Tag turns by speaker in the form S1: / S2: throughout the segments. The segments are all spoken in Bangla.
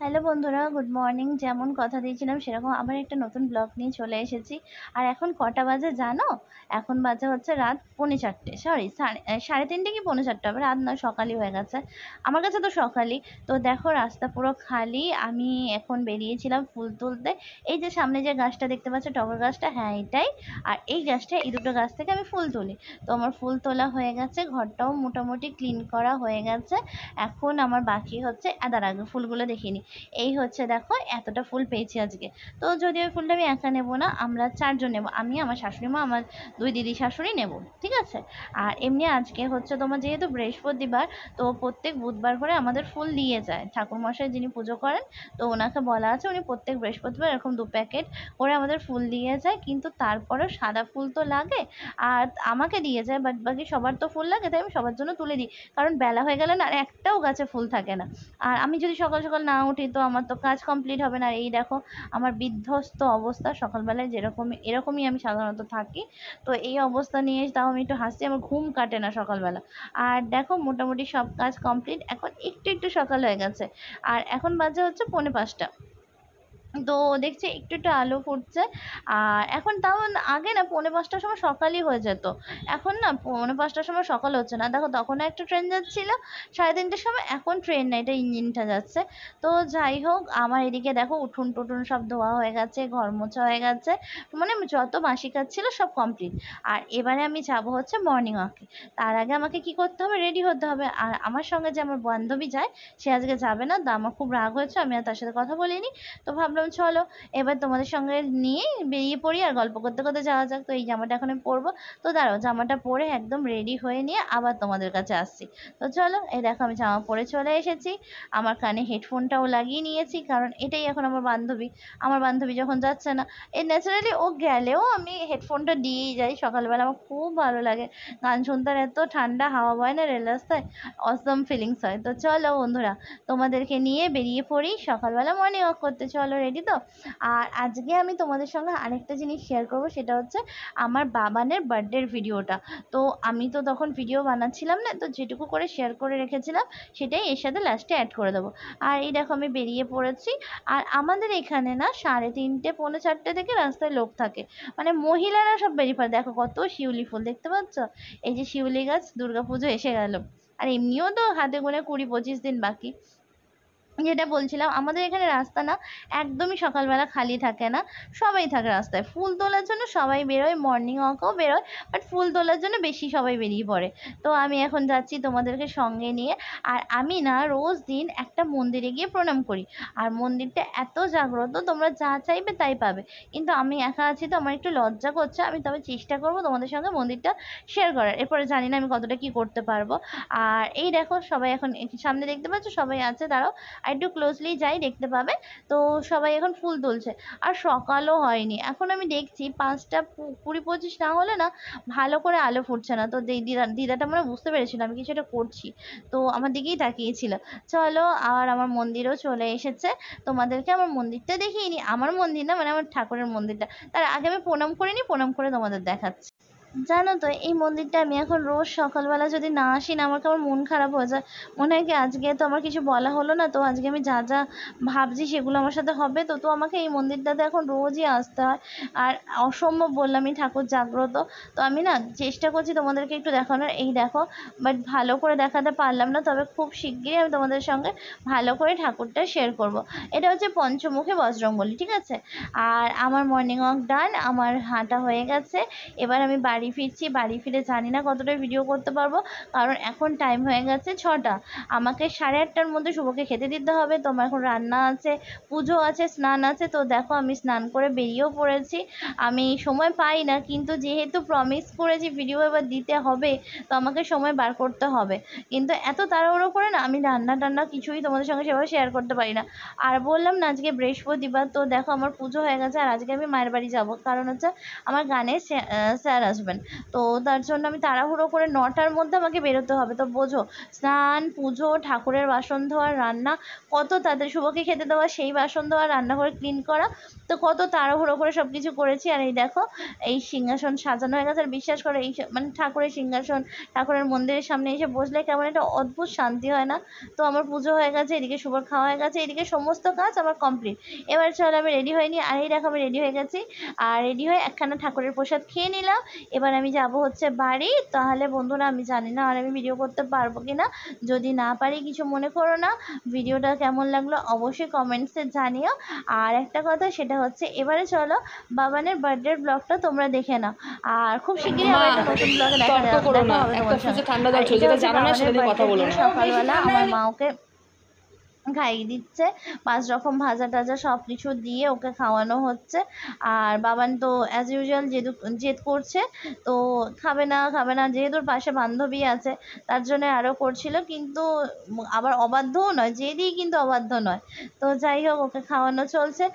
S1: হ্যালো বন্ধুরা, গুড মর্নিং। যেমন কথা দিয়েছিলাম সেরকম আবার একটা নতুন ব্লগ নিয়ে চলে এসেছি। আর এখন কটা বাজে জানো? এখন বাজে হচ্ছে রাত 3:45, সরি 3:30 কি 3:45 হবে, রাত নয়, সকালই হয়ে গেছে। আমার কাছে তো সকালই। তো দেখো রাস্তা পুরো খালি। আমি এখন বেরিয়েছিলাম ফুল তুলতে। এই যে সামনে যে গাছটা দেখতে পাচ্ছ, টগর গাছটা, হ্যাঁ এটাই। আর এই গাছটা, এই দুটো গাছ থেকে আমি ফুল তুলি। তো আমার ফুল তোলা হয়ে গেছে, ঘরটাও মোটামুটি ক্লিন করা হয়ে গেছে। এখন আমার বাকি হচ্ছে দাঁড়া আগে ফুলগুলো দেখিনি। এই হচ্ছে দেখো, এতটা ফুল পেয়েছি আজকে। তো যদিও ফুলটা আমি একা নেবো না, আমরা 4 জন নেবো, আমি, আমার শাশুড়ি মা, আমার 2 দিদি শাশুড়ি নেব, ঠিক আছে। আর এমনি আজকে হচ্ছে তোমার যেহেতু বৃহস্পতিবার, তো প্রত্যেক বুধবার করে আমাদের ফুল দিয়ে যায় ঠাকুরমশাই যিনি পুজো করেন। তো ওনাকে বলা আছে, উনি প্রত্যেক বৃহস্পতিবার এরকম 2 প্যাকেট করে আমাদের ফুল দিয়ে যায়। কিন্তু তারপরেও সাদা ফুল তো লাগে, আর আমাকে দিয়ে যায়, বাট বাকি সবার তো ফুল লাগে, তাই আমি সবার জন্য তুলে দিই। কারণ বেলা হয়ে গেলে না আর একটাও গাছে ফুল থাকে না। আর আমি যদি সকাল সকাল না উঠি তো আমার তো কাজ কমপ্লিট হবে না। আর এই দেখো আমার বিধ্বস্ত অবস্থা, সকালবেলায় এরকমই আমি সাধারণত থাকি। তো এই অবস্থা নিয়ে তাও আমি একটু হাসি, আমার ঘুম কাটে না সকালবেলা। আর দেখো মোটামুটি সব কাজ কমপ্লিট, এখন একটু একটু সকাল হয়ে গেছে। আর এখন বাজে হচ্ছে 4:45। তো দেখছি একটু একটু আলো ফুটছে। আর এখন তাও আগে না 4:45টার সময় সকালই হয়ে যেত। এখন না 4:45টার সময় সকাল হচ্ছে না। দেখো তখন একটা ট্রেন যাচ্ছিল 3:30টার সময়, এখন ট্রেন না, এটা ইঞ্জিনটা যাচ্ছে। তো যাই হোক, আমার এদিকে দেখো উঠোন টুঠুন সব ধোয়া হয়ে গেছে, ঘর মোছা হয়ে গেছে, মানে যত বাসি কাজ ছিল সব কমপ্লিট। আর এবারে আমি যাব হচ্ছে মর্নিং ওয়াকে। তার আগে আমাকে কি করতে হবে, রেডি হতে হবে। আর আমার সঙ্গে যে আমার বান্ধবী যায়, সে আজকে যাবে না। তো আমার খুব রাগ হয়েছে, আমি আর তার সাথে কথা বলিনি। তো ভাবলাম চলো এবার তোমাদের সঙ্গে নিয়ে বেরিয়ে পড়ি, আর গল্প করতে করতে যাওয়া যাক। তো এই জামাটা এখন আমি পরবো। তো দাঁড়াও, জামাটা পরে একদম রেডি হয়ে নিয়ে আবার তোমাদের কাছে আসছি। তো চলো, এই দেখো আমি জামা পরে চলে এসেছি। আমার কানে হেডফোনটাও লাগিয়ে নিয়েছি, কারণ এটাই এখন আমার বান্ধবী। আমার বান্ধবী যখন যাচ্ছে না, ন্যাচারালি ও গেলেও আমি হেডফোনটা দিয়েই যাই সকালবেলা। আমার খুব ভালো লাগে গান শুনতে, আর এত ঠান্ডা হাওয়া বয় না রেল রাস্তায়, অসম ফিলিংস হয়। তো চলো বন্ধুরা, তোমাদেরকে নিয়ে বেরিয়ে পড়ি সকালবেলা মর্নিং ওয়াক করতে। চলো, রেডি তো? আর আজকে আমি তোমাদের সঙ্গে আরেকটা জিনিস শেয়ার করব, সেটা হচ্ছে আমার বাবানের বার্থডের ভিডিওটা। তো আমি তো তখন ভিডিও বানাচ্ছিলাম না, তো যেটুকু করে শেয়ার করে রেখেছিলাম সেটাই এর সাথে লাস্টে অ্যাড করে দেবো। আর এই দেখো আমি বেরিয়ে পড়েছি। আর আমাদের এখানে না 3:30 পৌনে 4টে থেকে রাস্তায় লোক থাকে, মানে মহিলারা সব বেরিয়ে পড়ে। দেখো কত শিউলি ফুল দেখতে পাচ্ছ, এই যে শিউলি গাছ, দুর্গাপুজো এসে গেল। আর এমনিও তো হাতে গোনে 20-25 দিন বাকি। যেটা বলছিলাম, আমাদের এখানে রাস্তা না একদমই সকালবেলা খালি থাকে না, সবাই থাকে রাস্তায়। ফুল তোলার জন্য সবাই বেরোয়, মর্নিং ওয়াকও বেরোয়, বাট ফুল তোলার জন্য বেশি সবাই বেরিয়ে পড়ে। তো আমি এখন যাচ্ছি তোমাদেরকে সঙ্গে নিয়ে। আর আমি না রোজ দিন একটা মন্দিরে গিয়ে প্রণাম করি। আর মন্দিরটা এত জাগ্রত, তোমরা যা চাইবে তাই পাবে। কিন্তু আমি একা আছি তো আমার একটু লজ্জা করছে, আমি তবে চেষ্টা করবো তোমাদের সঙ্গে মন্দিরটা শেয়ার করার। এরপরে জানি না আমি কতটা কি করতে পারবো। আর এই দেখো সবাই এখন সামনে দেখতে পাচ্ছ, সবাই আছে, দাঁড়াও আর একটু ক্লোজলি যাই, দেখতে পাবে। তো সবাই এখন ফুল তুলছে। আর সকালও হয়নি, এখন আমি দেখছি 5:20-25 না হলে না ভালো করে আলো ফুটছে না। তো দিদাটা মনে হয় বুঝতে পেরেছিল আমি কিছু একটা করছি, তো আমার দিকেই তাকিয়েছিল। চলো, আর আমার মন্দিরও চলে এসেছে। তোমাদেরকে আমার মন্দিরটা দেখিয়ে নি, আমার মন্দির না, মানে আমার ঠাকুরের মন্দিরটা। তার আগে আমি প্রণাম করে নিই, প্রণাম করে তোমাদের দেখাচ্ছি। জানো তো এই মন্দিরটা আমি এখন রোজ সকালবেলা যদি না আসি না, আমার কেমন মন খারাপ হয়ে যায়। মনে হয় কি আজকে তো আমার কিছু বলা হলো না, তো আজকে আমি যা যা ভাবছি সেগুলো আমার সাথে হবে। তো আমাকে এই মন্দিরটাতে এখন রোজই আসতে হয়। আর অসম্ভব বললামই, ঠাকুর জাগ্রত। তো আমি না চেষ্টা করছি তোমাদেরকে একটু দেখানোর, এই দেখো। বাট ভালো করে দেখাতে পারলাম না, তবে খুব শিগগিরই আমি তোমাদের সঙ্গে ভালো করে ঠাকুরটা শেয়ার করব। এটা হচ্ছে পঞ্চমুখী বজরংবলী, ঠিক আছে। আর আমার মর্নিং ওয়াক ডান, আমার হাঁটা হয়ে গেছে। এবার আমি বাড়ি ফিরছি। বাড়ি ফিরে জানি না কতটা ভিডিও করতে পারবো, কারণ এখন টাইম হয়ে গেছে 6টা। আমাকে 8:30টার মধ্যে শুভকে খেতে দিতে হবে। তো আমার এখন রান্না আছে, পুজো আছে, স্নান আছে। তো দেখো আমি স্নান করে বেরিয়েও পড়েছি। আমি সময় পাই না, কিন্তু যেহেতু প্রমিস করেছি ভিডিও এবার দিতে হবে, তো আমাকে সময় বার করতে হবে। কিন্তু এত তাড়াহুড়ো করে না আমি রান্না টান্না কিছুই তোমাদের সঙ্গে সেভাবে শেয়ার করতে পারি না। আর বললাম না আজকে বৃহস্পতিবার, তো দেখো আমার পুজো হয়ে গেছে। আর আজকে আমি মায়ের বাড়ি যাব, কারণ হচ্ছে আমার গানে স্যার আসবেন। যাবেন। তো তার জন্য আমি তাড়াহুড়ো করে 9টার মধ্যে আমাকে বেরোতে হবে। তো বোঝো স্নান, পুজো, ঠাকুরের বাসন ধোয়া, রান্না, কত তাদের শুভকে খেতে দেওয়া, সেই বাসন ধোয়া, রান্নাঘর ক্লিন করা, তো কত তাড়াহুড়ো করে সব কিছু করেছি। আর এই দেখো এই সিংহাসন সাজানো হয়ে গেছে। আর বিশ্বাস করো এই মানে ঠাকুরের সিংহাসন, ঠাকুরের মন্দিরের সামনে এসে বসলে কেমন একটা অদ্ভুত শান্তি হয় না? তো আমার পুজো হয়ে গেছে, এদিকে শুভর খাওয়া হয়ে গেছে, এদিকে সমস্ত কাজ আমার কমপ্লিট। এবার চলো আমি রেডি হয়ে নিই। আর এই দেখো আমি রেডি হয়ে গেছি। আর রেডি হয়ে একখানা ঠাকুরের প্রসাদ খেয়ে নিলাম। এবার আমি যাব হচ্ছে বাড়ি। তাহলে বন্ধুরা আমি জানি না আর আমি ভিডিও করতে পারবো কিনা, যদি না পারি কিছু মনে করো না। ভিডিওটা কেমন লাগলো অবশ্যই কমেন্টসে জানিও। আর একটা কথা সেটা হচ্ছে এবারে চলো বাবানের বার্থডের ব্লগটা তোমরা দেখে নাও। আর খুব শিগগিরই
S2: মা,
S1: আবার একটা নতুন ব্লগে দেখা
S2: তর্ক করো
S1: দেখা
S2: না,
S1: হবে
S2: একটা
S1: তোমার
S2: ফ্রিজে
S1: সঙ্গে।
S2: ঠান্ডা
S1: আর
S2: জল ছিল,
S1: এটা
S2: যেটা
S1: হচ্ছে
S2: জানো না সেটা
S1: বাবানের
S2: নিয়ে কথা
S1: বার্থডের
S2: বলো
S1: দিন
S2: না।
S1: সকালবেলা আমার মা ওকে খাইয়ে দিচ্ছে, 5 রকম ভাজা টাজা সব কিছু দিয়ে ওকে খাওয়ানো হচ্ছে। আর বাবান তো অ্যাজ ইউজুয়াল জেদ করছে, তো খাবে না খাবে না, যেহেতু ওর পাশে বান্ধবী আছে তার জন্য আরও করছিল, কিন্তু আবার অবাধ্যও নয়, জেদই কিন্তু অবাধ্য নয়। তো যাই হোক ওকে খাওয়ানো চলছে।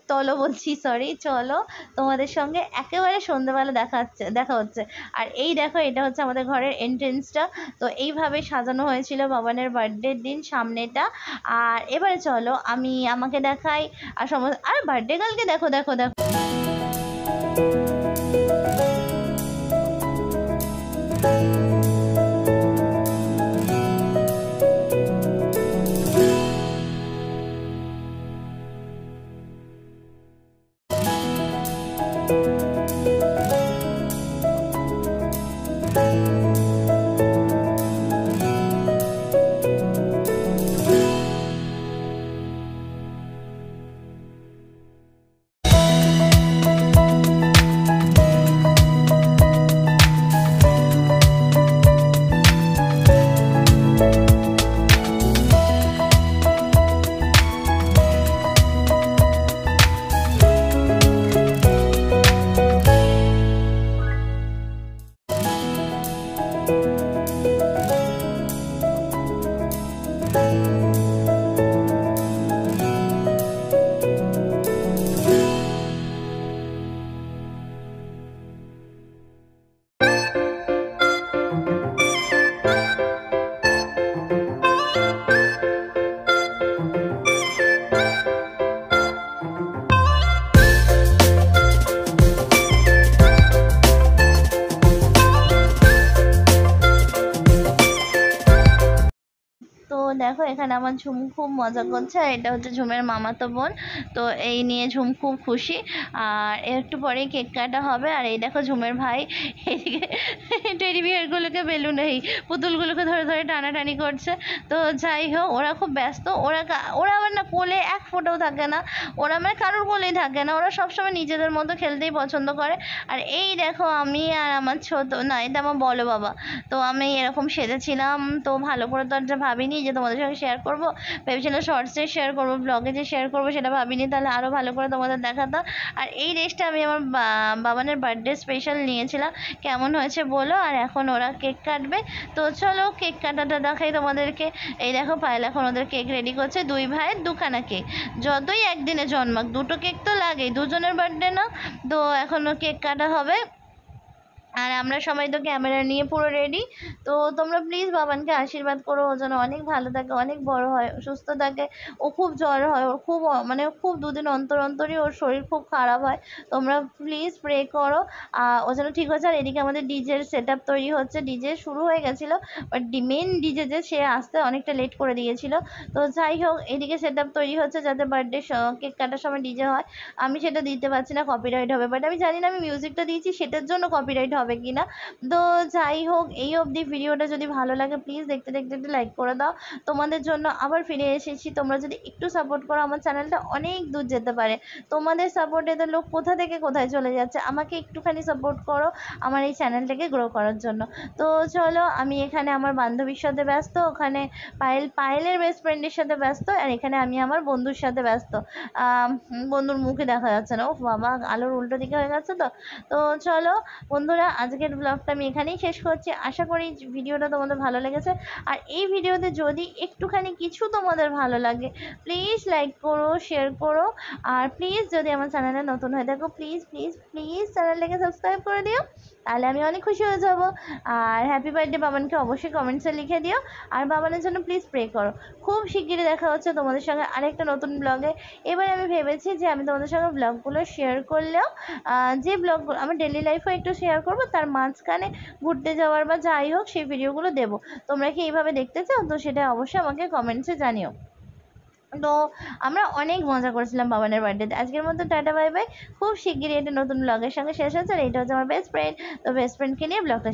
S1: তলো বলছি, সরি, চলো তোমাদের সঙ্গে একেবারে সন্ধ্যেবেলা দেখা হচ্ছে। আর এই দেখো এটা হচ্ছে আমাদের ঘরের এন্ট্রেন্সটা। তো এইভাবে সাজানো হয়েছিল বাবানের বার্থডের দিন সামনেটা। আর এবারে চলো আমি আমাকে দেখাই। আর আর বার্থডে গার্লকে দেখো দেখো দেখো। তো দেখো এখানে আমার ঝুম খুব মজা করছে। আর এটা হচ্ছে ঝুমের মামাতো বোন। তো এই নিয়ে ঝুম খুব খুশি। আর একটু পরেই কেক কাটা হবে। আর এই দেখো ঝুমের ভাই এদিকে টেডি বিয়ারগুলোকে, বেলুন এই পুতুলগুলোকে ধরে ধরে টানাটানি করছে। তো যাই হোক ওরা খুব ব্যস্ত। ওরা আবার না কোলে এক ফোঁটাও থাকে না, ওরা মানে কারোর কোলেই থাকে না, ওরা সবসময় নিজেদের মতো খেলতেই পছন্দ করে। আর এই দেখো আমি আর আমার ছোট, না এটা আমার বলো বাবা। তো আমি এরকম সেজেছিলাম, তো ভালো করে তো আর ভাবিনি যে তোমাদের সঙ্গে শেয়ার করব। ভেবেছিলাম শর্টসে শেয়ার করব, ব্লগে যে শেয়ার করব সেটা ভাবিনি, তাহলে আরও ভালো করে তোমাদের দেখাতাম। আর এই ড্রেসটা আমি আমার বাবানের বার্থডে স্পেশাল নিয়েছিলাম। কেমন হয়েছে বলো। আর এখন ওরা কেক কাটবে। তো চলো কেক কাটাটা দেখাই তোমাদেরকে। এই দেখো পায়েল এখন ওদের কেক রেডি করছে। 2 ভাইয়ের 2খানা কেক, যতই একদিনে জন্মাক 2টো কেক তো লাগেই, দুজনের বার্থডে না। তো এখনও কেক কাটা হবে। আর আমরা সবাই তো ক্যামেরা নিয়ে পুরো রেডি। তো তোমরা প্লিজ বাবানকে আশীর্বাদ করো, ও যেন অনেক ভালো থাকে, অনেক বড় হয়, সুস্থ থাকে। ও খুব জ্বর হয়, ওর খুব মানে খুব 2 দিন অন্তর অন্তরই ওর শরীর খুব খারাপ হয়। তোমরা প্লিজ প্রে করো ও যেন ঠিক হচ্ছে। আর এদিকে আমাদের ডিজের সেট আপ তৈরি হচ্ছে। ডিজে শুরু হয়ে গেছিলো, বাট মেন ডিজে যে সে আসতে অনেকটা লেট করে দিয়েছিল। তো যাই হোক এদিকে সেট আপ তৈরি হচ্ছে যাতে বার্থডে কেক কাটার সময় ডিজে হয়। আমি সেটা দিতে পারছি না, কপিরাইট হবে। বাট আমি জানি না আমি মিউজিকটা দিয়েছি সেটার জন্য কপিরাইট হবে কিনা। তো যাই হোক এই অবধি ভিডিওটা যদি ভালো লাগে প্লিজ দেখতে দেখতে একটু লাইক করে দাও। তোমাদের জন্য আবার ফিরে এসেছি, তোমরা যদি একটু সাপোর্ট করো আমার চ্যানেলটা অনেক দূর যেতে পারে। তোমাদের সাপোর্টে তো লোক কোথা থেকে কোথায় চলে যাচ্ছে, আমাকে একটুখানি সাপোর্ট করো আমার এই চ্যানেলটাকে গ্রো করার জন্য। তো চলো আমি এখানে আমার বান্ধবীর সাথে ব্যস্ত, ওখানে পায়েলের বেস্ট ফ্রেন্ডের সাথে ব্যস্ত, আর এখানে আমি আমার বন্ধুর সাথে ব্যস্ত। বন্ধুর মুখে দেখা যাচ্ছে না, ও বাবা আলোর উল্টো দিকে হয়ে গেছে। তো তো চলো বন্ধুরা আজকের ব্লগটা আমি এখানেই শেষ করছি। আশা করি ভিডিওটা তোমাদের ভালো লেগেছে। আর এই ভিডিওতে যদি একটুখানি কিছু তোমাদের ভালো লাগে প্লিজ লাইক করো, শেয়ার করো। আর প্লিজ যদি আমার চ্যানেলে নতুন হয়ে থাকো প্লিজ প্লিজ প্লিজ চ্যানেলটাকে সাবস্ক্রাইব করে দিও, তাহলে আমি অনেক খুশি হয়ে যাব। আর হ্যাপি বার্থডে বাবানকে অবশ্যই কমেন্টসে লিখে দিও। আর বাবানের জন্য প্লিজ প্রে করো। খুব শিগগিরই দেখা হচ্ছে তোমাদের সঙ্গে আরেকটা নতুন ব্লগে। এবার আমি ভেবেছি যে আমি তোমাদের সঙ্গে ব্লগগুলো শেয়ার করলেও যে ব্লগগুলো আমার ডেলি লাইফও একটু শেয়ার করব, তার মাঝখানে ঘুরতে যাওয়ার বা যাই হোক সেই ভিডিওগুলো দেবো। তোমরা কি এইভাবে দেখতে চাও? তো সেটা অবশ্যই আমাকে কমেন্টসে জানিও। তো আমরা অনেক মজা করেছিলাম বাবানের বার্থডেতে। আজকের মতো টাটা বাই বাই। খুব শিগগিরই একটা নতুন ব্লগের সঙ্গে শেষ হচ্ছে। আর এটা হচ্ছে আমার বেস্ট ফ্রেন্ড। তো বেস্ট ফ্রেন্ডকে নিয়ে ব্লগটা